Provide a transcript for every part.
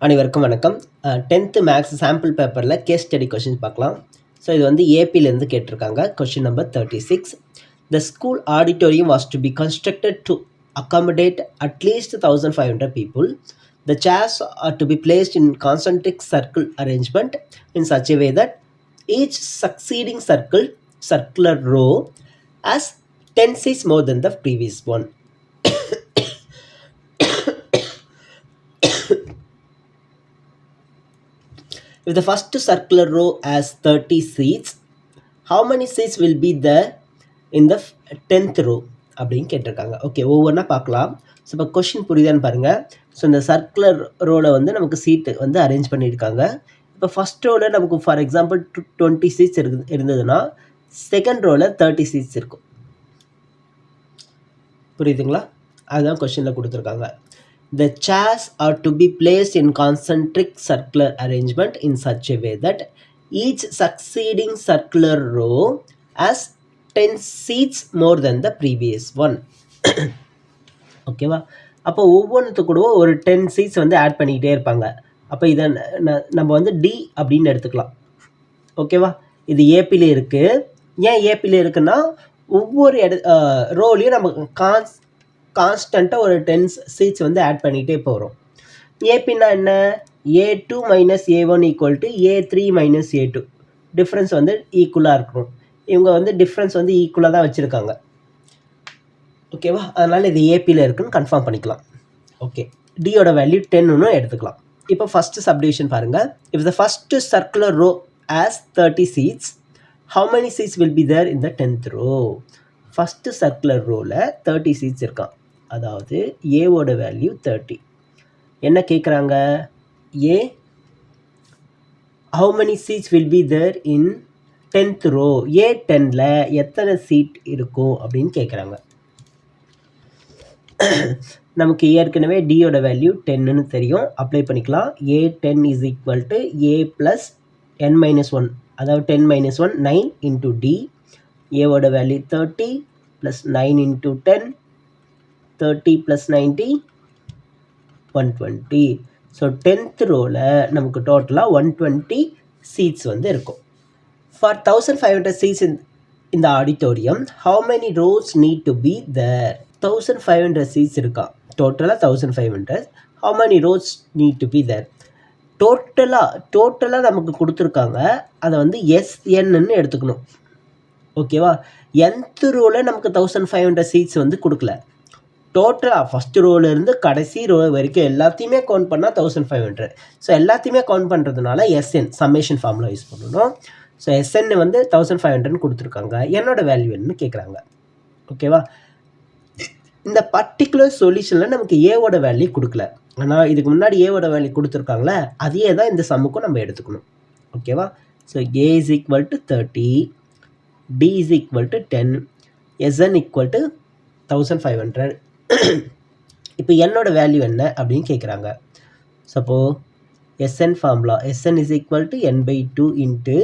அனைவருக்கும் வணக்கம். 10th maths sample பேப்பரில் கேஸ் ஸ்டடி கொஷின்ஸ் பார்க்கலாம். ஸோ இது வந்து ஏபிலேருந்து கேட்டிருக்காங்க. Question number 36. The school auditorium was to be constructed to accommodate at least 1500 people. The chairs are to be placed in concentric circle arrangement in such a way that each succeeding circular row has 10 seats more than the previous one. If the first circular row has 30 seats, how many seats will be there in the 10th row அப்படின்னு கேட்டிருக்காங்க. Okay, ஒவ்வொன்றா பார்க்கலாம். So இப்போ question புரியுதான்னு பாருங்கள். So இந்த circular ரோவில் வந்து நமக்கு சீட்டு வந்து அரேஞ்ச் பண்ணியிருக்காங்க. இப்போ ஃபஸ்ட் ரோவில் நமக்கு ஃபார் எக்ஸாம்பிள் 20 சீட்ஸ் இருந்ததுன்னா செகண்ட் ரோவில் 30 சீட்ஸ் இருக்கும். புரியுதுங்களா? அதுதான் கொஷினில் கொடுத்துருக்காங்க. The chairs are to be placed in concentric circular arrangement in such a way that each succeeding circular row has 10 seats more than the previous one. ஓகேவா? அப்போ ஒவ்வொன்றுத்து கூட ஒரு 10 சீட்ஸ் வந்து ஆட் பண்ணிக்கிட்டே இருப்பாங்க. அப்போ இதை நம்ம வந்து டி அப்படின்னு எடுத்துக்கலாம். ஓகேவா? இது ஏபியில் இருக்குது. ஏன் ஏபியில் இருக்குன்னா ஒவ்வொரு ரோலையும் நம்ம கான்ஸ்டண்ட்டாக ஒரு 10 சீட்ஸ் வந்து ஆட் பண்ணிகிட்டே போகிறோம். ஏபின்னா என்ன? A2 minus A1 equal to A3 minus A2. Difference வந்து ஈக்குவலாக இருக்கணும். இவங்க வந்து டிஃப்ரென்ஸ் வந்து ஈக்குவலாக தான் வச்சுருக்காங்க. ஓகேவா? அதனால் இது ஏபியில் இருக்குன்னு கன்ஃபார்ம் பண்ணிக்கலாம். ஓகே, டியோட வேல்யூ 10ன்னு எடுத்துக்கலாம். இப்போ ஃபஸ்ட்டு சப்டிவிஷன் பாருங்கள். If the first circular row as 30 seats, how many seats will be there in the 10th row? First circular ரோவில் 30 சீட்ஸ் இருக்கான். அதாவது ஏவோட வேல்யூ 30. என்ன கேட்குறாங்க? ஏ how many seats will be there in 10th row? ஏ 10ல் எத்தனை seat இருக்கும் அப்படின்னு கேட்குறாங்க. நமக்கு ஏற்கனவே டியோட வேல்யூ 10ன்னு தெரியும். அப்ளை பண்ணிக்கலாம். A10 is equal to a plus n-1, அதாவது 10 - 1 9 இன்ட்டு டி. ஏவோட value 30 plus 9 into 10, 30 plus 90 120. So 10th ரோவில் நமக்கு டோட்டலாக 120 சீட்ஸ் வந்து இருக்கும். ஃபார் 1500 சீட்ஸ் இந்த auditorium, how many rows need to be there? 1500 seats இருக்கான். டோட்டலாக 1500. How many rows need to be there? டோட்டலாக நமக்கு கொடுத்துருக்காங்க. அதை வந்து எஸ்என்னு எடுத்துக்கணும். ஓகேவா? nth ரோவில் நமக்கு 1500 சீட்ஸ் வந்து கொடுக்கல. டோட்டலாக ஃபஸ்ட்டு ரோலேருந்து கடைசி ரோ வரைக்கும் எல்லாத்தையுமே கவுண்ட் பண்ணால் 1500. ஸோ எல்லாத்தையுமே கவுண்ட் பண்ணுறதுனால எஸ்என் சம்மேஷன் ஃபார்முலா யூஸ் பண்ணணும். ஸோ எஸ்என் வந்து 1500ன்னு கொடுத்துருக்காங்க. என்னோட வேல்யூ என்னன்னு கேட்குறாங்க. ஓகேவா? இந்த பர்டிகுலர் சொல்யூஷனில் நமக்கு ஏவோட வேல்யூ கொடுக்கல. ஆனால் இதுக்கு முன்னாடி ஏவோட வேல்யூ கொடுத்துருக்காங்களே, அதே தான் இந்த சம்முக்கும் நம்ம எடுத்துக்கணும். ஓகேவா? So A is equal to 30, D is equal to 10, S N equal to 1500. இப்போ என்னோட வேல்யூ என்ன அப்படின்னு கேட்குறாங்க. Suppose S N formula, S N is equal to n/2 into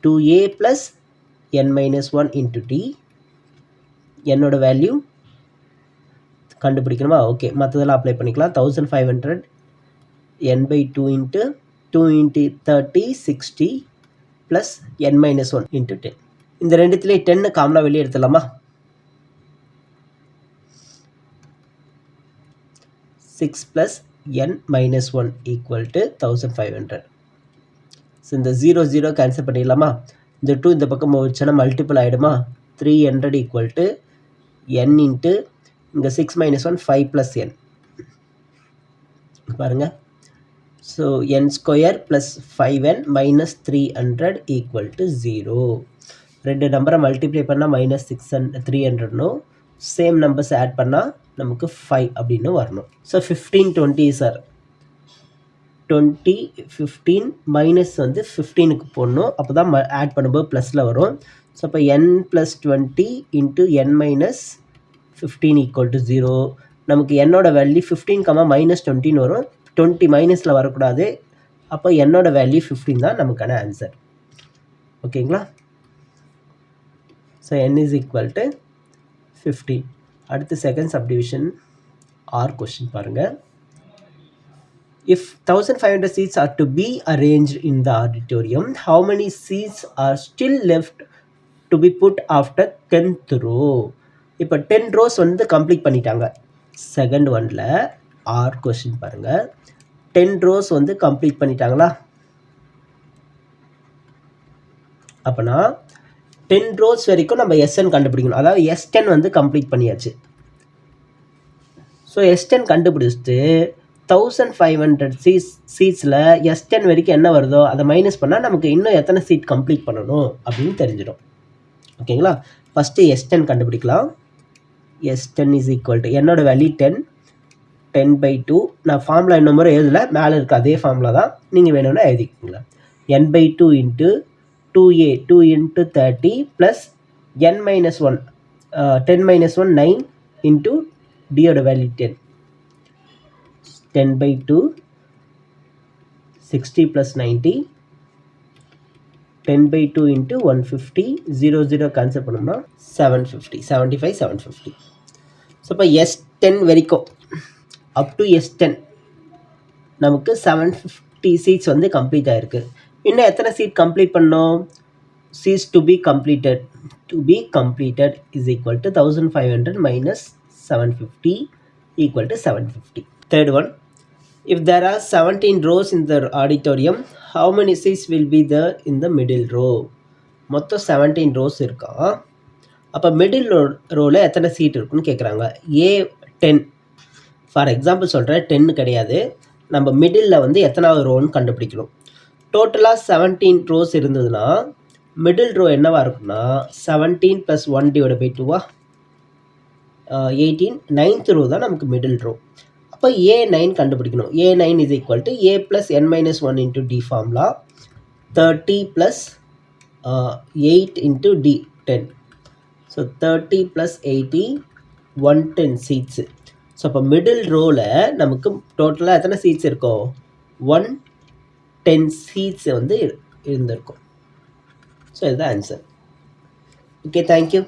2a plus n-1 into D. என்னோட வேல்யூ கண்டுபிடிக்கணுமா? ஓகே, மற்றதெல்லாம் அப்ளை பண்ணிக்கலாம். 1500 n/2 into 2 into 30 60 plus n-1 into 10. இந்த ரெண்டுத்துலேயே 10 காமனாக வெளியே எடுத்துடலாமா? 6 plus n-1 equal to 1500. So இந்த 0 கேன்சல் பண்ணிடலாமா? இந்த 2 இந்த பக்கம் வச்சுன்னா மல்டிபிள் ஆகிடுமா? 300 ஈக்குவல் டு n இன்ட்டு இங்கே 6 - 1 5 ப்ளஸ் n. பாருங்கள். So n square plus 5n minus 300 equal to 0. ரெண்டு நம்பரை மல்டிப்ளை பண்ணால் -600 300னோ, சேம் நம்பர்ஸ் ஆட் பண்ணால் நமக்கு 5 அப்படின்னு வரணும். ஸோ 15 20 சார் 20 15 மைனஸ் வந்து 15க்கு போடணும். அப்போ தான் ஆட் பண்ணும்போது ப்ளஸில் வரும். ஸோ அப்போ n + 20 into n - 15 equal to 0. நமக்கு என்னோட வேல்யூ 15, -20ன்னு வரும். 20 மைனஸில் வரக்கூடாது. அப்போ என்னோட வேல்யூ 15 தான் நமக்கான ஆன்சர். ஓகேங்களா? So n is equal to 15. அடுத்து செகண்ட் சப்டிவிஷன் ஆர் கொஸ்டின் பாருங்கள். If 1500 seats are to be arranged in the auditorium, how many seats are still left to be put after 10th row? இப்போ 10 rows வந்து complete பண்ணிட்டாங்க. Second ஒன்ல R question பாருங்க. 10 rows வந்து complete பண்ணிட்டாங்களா? அப்பனா 10 rows வரைக்கும் நம்ம SN கண்டுபிடிக்கணும். அதாவது S10 வந்து கம்ப்ளீட் பண்ணியாச்சு. ஸோ S10 கண்டுபிடிச்சிட்டு 1500 சீட்ஸில் S10 வரைக்கும் என்ன வருதோ அதை மைனஸ் பண்ணால் நமக்கு இன்னும் எத்தனை சீட் கம்ப்ளீட் பண்ணணும் அப்படின்னு தெரிஞ்சிடும். ஓகேங்களா? ஃபஸ்ட்டு S10 கண்டுபிடிக்கலாம். S10 இஸ் ஈக்குவல் டு என்னோட வேல்யூ 10/2. நான் ஃபார்முலா இன்னும் முறை எழுதலை, மேலே இருக்க அதே ஃபார்முலா தான், நீங்கள் வேணும்னா எழுதிக்கிங்களா. n/2 into 2a 2 into 30 plus n-1 10-1 9 into dயோட வேல்யூ 10. 10/2 60 ப்ளஸ் 90 10/2 இன்ட்டு 150 0 கேன்சல் பண்ணோம்னா 750 75 750. ஸோ இப்போ S10 வரைக்கும் அப் டு S10 நமக்கு 750 சீட்ஸ் வந்து கம்ப்ளீட் ஆகிருக்கு. இன்னும் எத்தனை சீட் கம்ப்ளீட் பண்ணோம்? Seats to be completed is equal to 1500 minus 750 equal to 750. Third one, if there are 17 rows in the auditorium, how many seats will be there in the middle row? மொத்தம் 17 rows இருக்கா. அப்போ middle ரோவில் எத்தனை seat இருக்குன்னு கேட்குறாங்க. A10 for example சொல்கிறேன், 10 கிடையாது, நம்ம middle வந்து எத்தனாவது ரோன்னு கண்டுபிடிக்கணும். டோட்டலாக 17 rows இருந்ததுன்னா மிடில் ரோ என்னவா இருக்குன்னா 17 + 1/2 18 9th ரோ தான் நமக்கு மிடில் ரோ. அப்போ A9 கண்டுபிடிக்கணும். A9 is equal to A + n-1 into D formula 30 + 8 into D 10. So 30 + 80 110 seats. So அப்போ மிடில் ரோவில் நமக்கு டோட்டலாக எத்தனை சீட்ஸ் இருக்கும்? 110 சீட்ஸ் வந்து இருந்திருக்கும். ஸோ இதுதான் ஆன்சர். Okay, thank you.